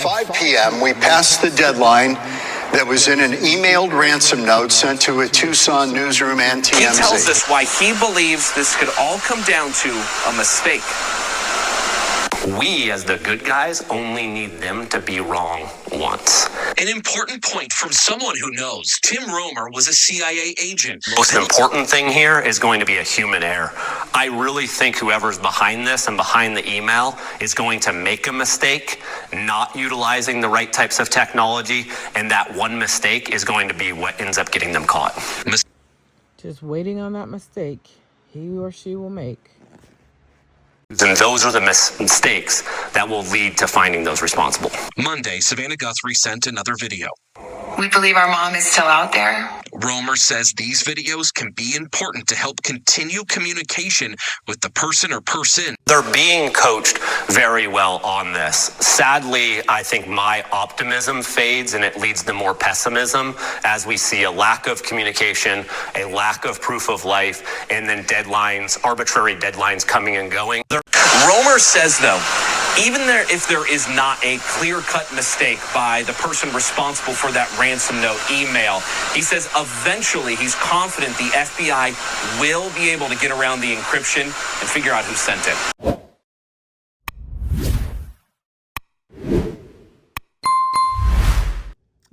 5 p.m., we passed the deadline that was in an emailed ransom note sent to a Tucson newsroom and TMZ. He tells us why he believes this could all come down to a mistake. We, as the good guys, only need them to be wrong once. An important point from someone who knows. Tim Romer was a CIA agent. Most important thing here is going to be a human error. I really think whoever's behind this and behind the email is going to make a mistake, not utilizing the right types of technology, and that one mistake is going to be what ends up getting them caught. Just waiting on that mistake he or she will make. And those are the mistakes that will lead to finding those responsible. Monday, Savannah Guthrie sent another video. We believe our mom is still out there. Romer says these videos can be important to help continue communication with the person or person. They're being coached very well on this. Sadly, I think my optimism fades and it leads to more pessimism as we see a lack of communication, a lack of proof of life, and then deadlines, arbitrary deadlines coming and going. Romer says, though, even if there is not a clear-cut mistake by the person responsible for that ransom note email, he says eventually he's confident the FBI will be able to get around the encryption and figure out who sent it.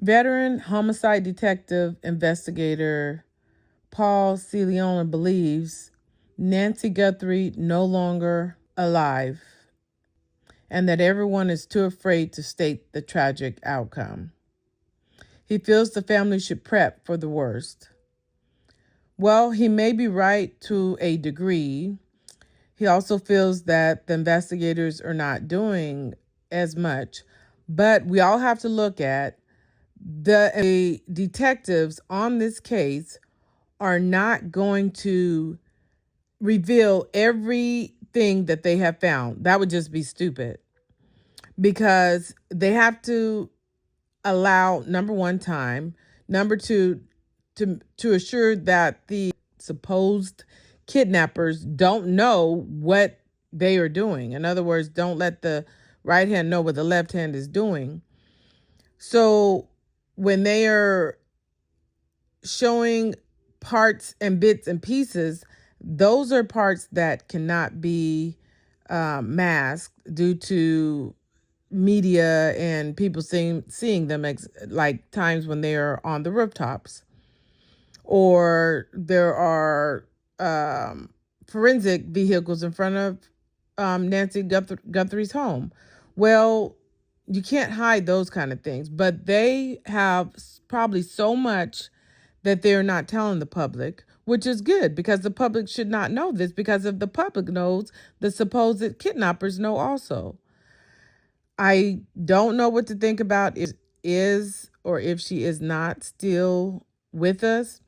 Veteran homicide detective investigator Paul Celeona believes Nancy Guthrie no longer alive, and that everyone is too afraid to state the tragic outcome. He feels the family should prep for the worst. Well, he may be right to a degree. He also feels that the investigators are not doing as much, but we all have to look at the detectives on this case are not going to reveal everything that they have found. That would just be stupid, because they have to allow, number one, time, number two, to assure that the supposed kidnappers don't know what they are doing. In other words, don't let the right hand know what the left hand is doing. So when they are showing parts and bits and pieces, those are parts that cannot be masked due to media and people seeing them like times when they are on the rooftops, or there are forensic vehicles in front of Nancy Guthrie's home. Well, you can't hide those kind of things, but they have probably so much that they're not telling the public, which is good, because the public should not know this, because if the public knows, the supposed kidnappers know also. I don't know what to think about is or if she is not still with us.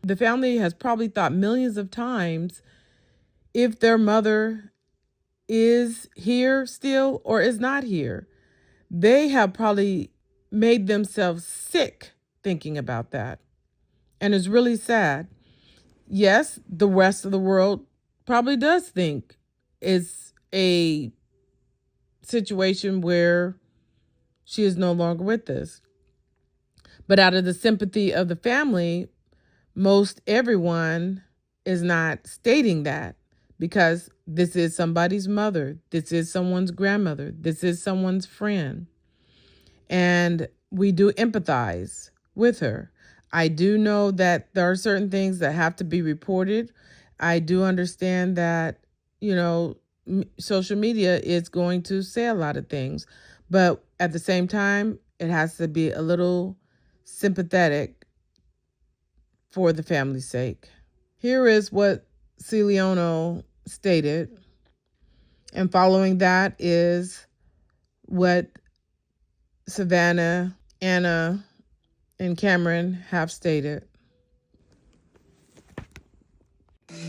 The family has probably thought millions of times if their mother is here still or is not here. They have probably made themselves sick thinking about that. And it's really sad. Yes, the rest of the world probably does think it's a situation where she is no longer with us. But out of the sympathy of the family, most everyone is not stating that, because this is somebody's mother. This is someone's grandmother. This is someone's friend. And we do empathize with her. I do know that there are certain things that have to be reported. I do understand that, social media is going to say a lot of things, but at the same time, it has to be a little sympathetic for the family's sake. Here is what Celeona stated, and following that is what Savannah, Anna, and Cameron have stated.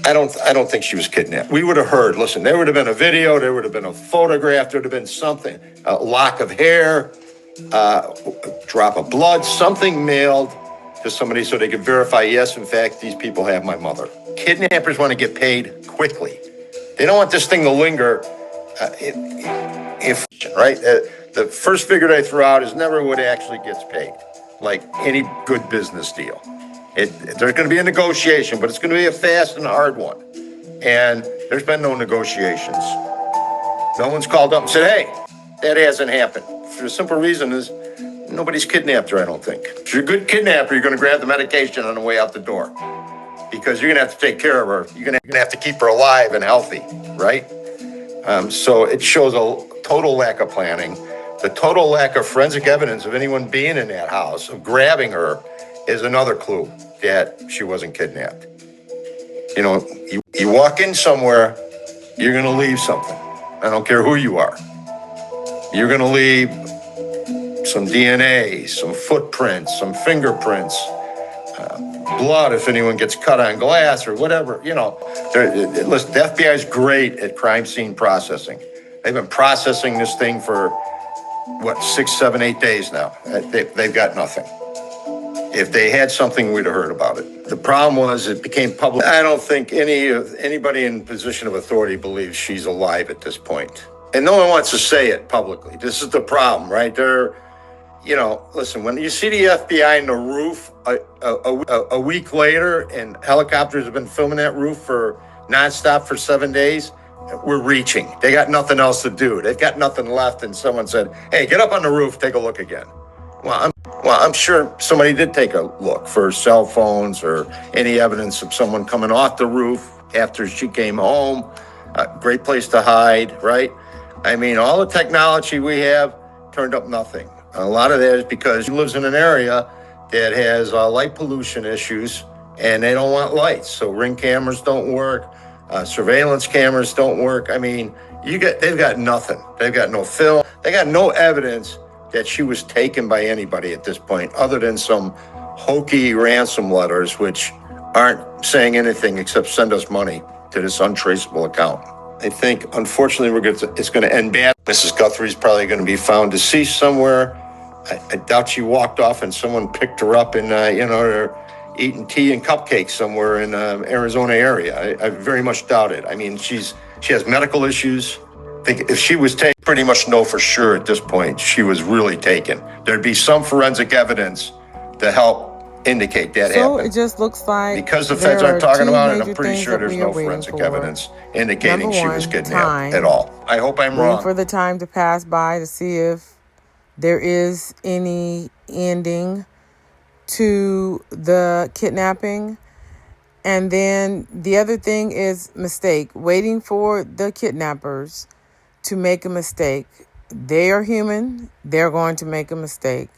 I don't think she was kidnapped. We would have heard, listen, there would have been a video, there would have been a photograph, there would have been something, a lock of hair, drop of blood, something mailed to somebody so they could verify, yes, in fact, these people have my mother. Kidnappers want to get paid quickly. They don't want this thing to linger. Right? The first figure they throw out is never what actually gets paid, like any good business deal. There's going to be a negotiation, but it's going to be a fast and hard one. And there's been no negotiations. No one's called up and said, hey, that hasn't happened. For the simple reason is nobody's kidnapped her, I don't think. If you're a good kidnapper, you're going to grab the medication on the way out the door because you're going to have to take care of her. You're going to have to keep her alive and healthy, right? So it shows a total lack of planning. The total lack of forensic evidence of anyone being in that house, of grabbing her, is another clue that she wasn't kidnapped. You know, you walk in somewhere, you're going to leave something. I don't care who you are. You're going to leave some DNA, some footprints, some fingerprints, blood if anyone gets cut on glass or whatever. You know, listen, the FBI is great at crime scene processing. They've been processing this thing for, 6, 7, 8 days now. They've got nothing. If they had something, we'd have heard about it. The problem was it became public. I don't think anybody in position of authority believes she's alive at this point. And no one wants to say it publicly. This is the problem, right? Listen, when you see the FBI on the roof a week later and helicopters have been filming that roof for nonstop for 7 days, we're reaching. They got nothing else to do. They've got nothing left. And someone said, hey, get up on the roof, take a look again. Well, I'm sure somebody did take a look for cell phones or any evidence of someone coming off the roof after she came home. Great place to hide, right? I mean, all the technology we have turned up nothing. A lot of that is because she lives in an area that has light pollution issues, and they don't want lights. So Ring cameras don't work. Surveillance cameras don't work. I mean, they've got nothing. They've got no film. They got no evidence that she was taken by anybody at this point, other than some hokey ransom letters, which aren't saying anything except send us money to this untraceable account. I think, unfortunately, it's going to end bad. Mrs. Guthrie's probably going to be found deceased somewhere. I doubt she walked off and someone picked her up and, they're eating tea and cupcakes somewhere in Arizona area. I very much doubt it. I mean, she has medical issues. I think if she was taken, pretty much know for sure at this point she was really taken. There'd be some forensic evidence to help indicate that happened. So it just looks like because the feds aren't talking about it, I'm pretty sure there's we no are forensic waiting for. evidence indicating Number she was one, kidnapped at all. I hope I'm waiting wrong. for the time to pass by to see if there is any ending to the kidnapping. And then the other thing is mistake, waiting for the kidnappers to make a mistake. They are human. They're going to make a mistake.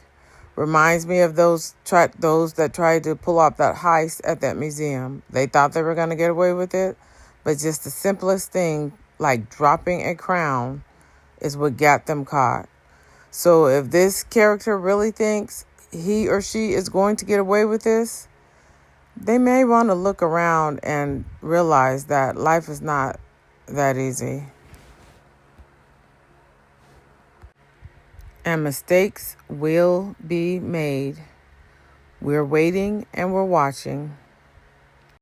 Reminds me of those that tried to pull off that heist at that museum. They thought they were going to get away with it, but just the simplest thing, like dropping a crown, is what got them caught. So if this character really thinks he or she is going to get away with this, they may want to look around and realize that life is not that easy. And mistakes will be made. We're waiting and we're watching.